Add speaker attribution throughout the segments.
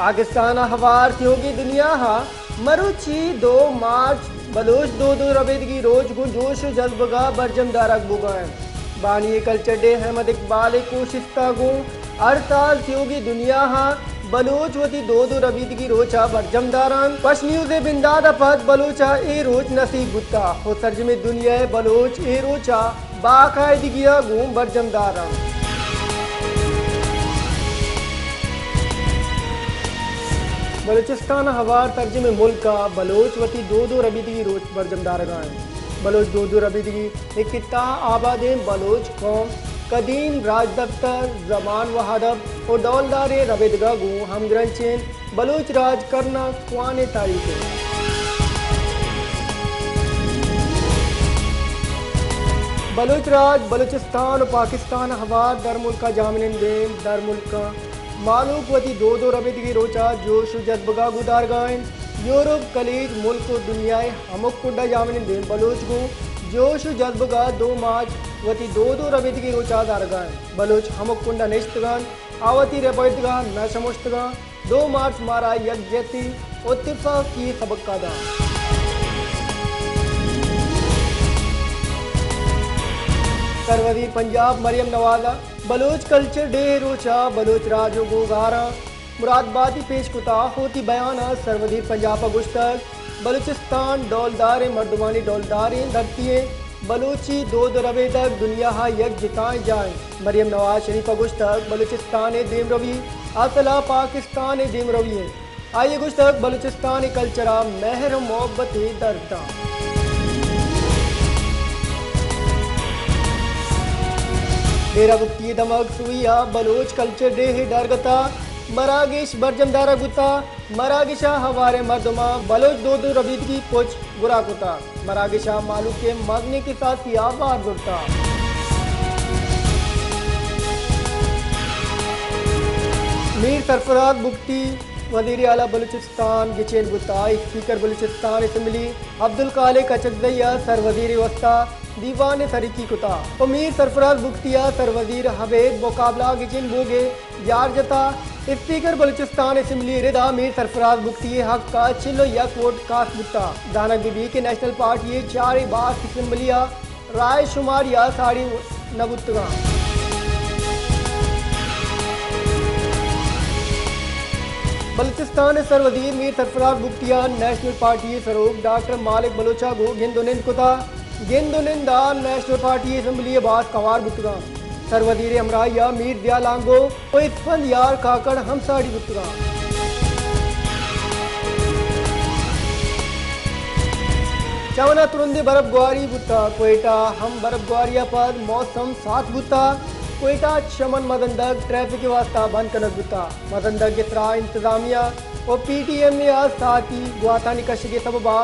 Speaker 1: पाकिस्तान हवार होगी दुनिया हा मरुची 2 मार्च बलोच दो रबेदगी रोज गुंजोश जज्बगा बरजम दारक बुगाएं बानी कल्चर डे अहमद इकबाल कोशिस्ता गो हर साल होगी दुनिया हा बलोच वती दो रबीदगी रोचा बरजम दारान पश न्यूज़ बिंदाद अफद बलोचा ए रोज नसीब गुत्ता हो सर्जमे दुनिया बलोच ए रोचा बाकायदगिया गो बरजम दारान बलूचिस्तान हवार तर्जुमे मुल्क का बलोच वती दो रबीदगी रोज बरजमदार गाएं बलोच दो रबीदगी एक किता आबादें बलोच कौम कदीम राज दफ्तर जमान वहादब और दौलदार रबेदगा गो हम ग्रंचेन बलोच राज करना कुआने तारीख बलोच राज बलूचिस्तान और पाकिस्तान हवार दर मुल्का जामिन देम दर मुल्का मालूक वती दो रबेदगी रोचा जोश जज्बगा गुदार गायन यूरोप कलीज मुल्क और दुनियाए हमक कुंडा जामिन देम बलोच गो जोश जज्बगा 2 मार्च वती दो रबेदगी रोचा दार गायन बलोच हमक कुंडा निश्तगान आवती रेबैतगा न शमुश्तगा 2 मार्च मारा यकजहती इत्तिफाक की सबक का दा सरवदी पंजाब मरियम नवाजा बलोच कल्चर डे रोचा बलोच राजो गोगारा मुरादबादी पेश कुता होती बयाना सरवदी पंजाब गुश्तक बलूचिस्तान डौलदार मर्दमानी डौलदार धरती बलोची दो रबेदक दुनिया हा यक जिताएं जाए मरियम नवाज शरीफ गुश्तक बलूचिस्तान देम रवी असला पाकिस्तान देम रवी है आइए गुश्तक बलूचिस्तान कल्चरा महर मोहब्बत दर्दा डेरा गुप्ती दमक सुइया बलोच कल्चर डे है डरगता मरागिश बरजमदारा गुता मरागिशा हवारे मर्दमा बलोच दो रबीदगी कुछ बुरा कुता मरागिशा मालूक के मगने के साथ किया बार गुता मीर सरफराज बुख्ती वज़ीर आला बलूचिस्तान गिचेन गुता स्पीकर बलूचिस्तान असम्बली अब्दुल खालिक अचकज़ैया सर वज़ीर वस्ता दीवान सरीकी कुता मीर सरफराज बुख्तिया सर वज़ीर हवेद मुकाबला गिचिन बोगे यारजता स्पीकर बलूचिस्तान असम्बली रिदा मीर सरफराज बुख्ती हक का चिल्लो यक वोट कास्ट बुता दानक बीबी के नेशनल पार्टी 4 बास असम्बलिया राय शुमारिया साड़ी नबुतगा बलूचिस्तान सर वज़ीर मीर सरफराज बुख्तिया नेशनल पार्टी सरोग डॉक्टर मालिक बलोचा गो गिंदुनिंद कुता गिंदुनिंदा नेशनल पार्टी असम्बली बास कवार बुतगा सर वज़ीर अमराया मीर दयालांगो और इतफंद यार काकड़ हम साड़ी बुतगा चवना तुरंदे बर्फ गुआरी बुता कोयटा हम बर्फ गुआरिया पर मौसम साथ बुता कोयटा चमन मदनदग ट्रैफिक वास्ता बंद कनक बुता मदनदग इसरा इंतजामिया और पीटीएम ने आज साथ ही गुआता निकश के सबबा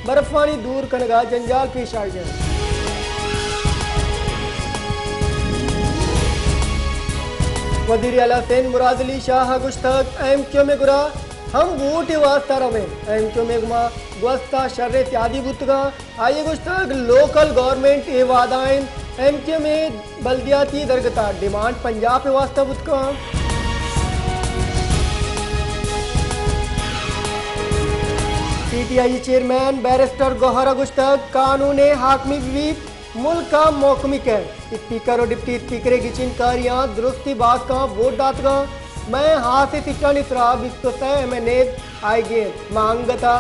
Speaker 1: बर्फानी दूर कनगा जंजाल पेश आ गए वज़ीर आला सिंध मुराद अली शाह गुश्तक एमक्यू में गुरा हम वोट वास्ता रवे एमक्यू में गुमा गुस्ता शर्रे त्यादी बुतगा आइए गुश्तक लोकल गवर्नमेंट ए वादाइन एमक्यू में बल्दियाती दरगता डिमांड पंजाब वास्ता बुतगा पीटीआई चेयरमैन बैरिस्टर गौहरा गुश्तक कानून हाकमी विवीप मुल्क का मौकमिक है स्पीकर और डिप्टी स्पीकर की चिनकारियाँ दुरुस्ती बात का वोट दातगा मैं हाथ से सिक्का निसरा बिस्तुसा एमएनएज आएगे मांगता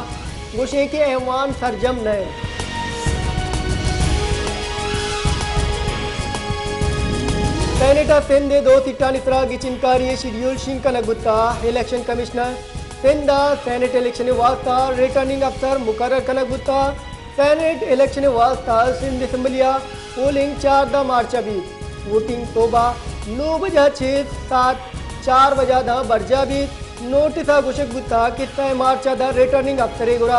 Speaker 1: गुशे के एहवान सरजम नए सेनेटर सिंध दो सिट्टा निसरा की चिनकारी शेड्यूल शिंका नगुत्ता इलेक्शन कमिश्नर सिंधा सेनेट इलेक्शन वास्ता रिटर्निंग अफसर मुकर्रर कनक बुता सेनेट इलेक्शन वास्ता सिंध असम्बलिया पोलिंग 4 मार्च भी वोटिंग तोबा 9 बजा 6 7 4 बजा दा बरजा भी नोटिस घोषक बुता किस्सा मार्च दा रिटर्निंग अफसर गुरा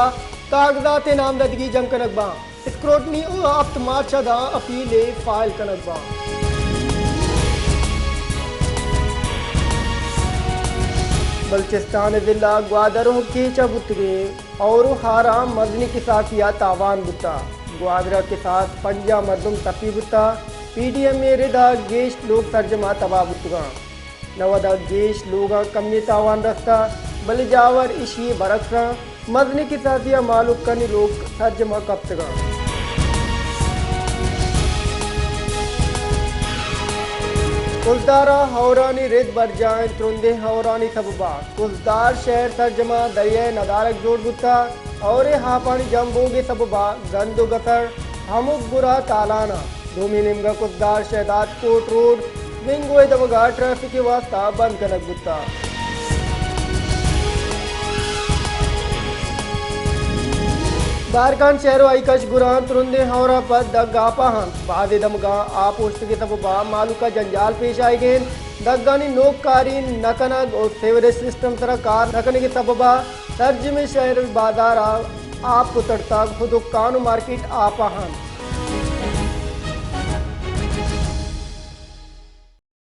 Speaker 1: कागजात नामजदगी जम कनक बा स्क्रूटनी अफ्त मार्च दा अपील फाइल कनक बा बलूचिस्तान जिला ग्वादरों की चबुतरे और हारा मदनी के साथ या तावान बुता ग्वादरा के साथ पंजा मरदुम तपी बुता पीडीएम में रिदा गेश लोग तर्जमा तबा बुतगा नवदा गेश लोगा कमी तावान रस्ता बलिजावर इशी बरकरा मदनी की साथिया मालूम करनी लोग तर्जमा कप्तगा कुलदारा हौरानी रेत बरजाएं त्रुंदे हौरानी सबबा कुलदार शहर तर्जमा दरिया नदारक जोड़ गुत्ता और हापानी जम्बोगे सबबा गंदो गतर हमुक गुरा तालाना धूमी निमगा कुलदार शहदाद कोट रोड विंगोए दबगा ट्रैफिक के वास्ता बंद कनक गुत्ता बारकान शहरो आइकश गुरान तुरुंदे हौरा पर दग्गा बादे दमगा आपोस्ट के सबबा मालूका जंजाल पेश आए गए दग्गानी नोककारी नकनग और सेवरेज सिस्टम तरह कार नकने के सबबा तर्ज में शहर बाजार आपको तड़ता खुद कानू मार्केट आपाहन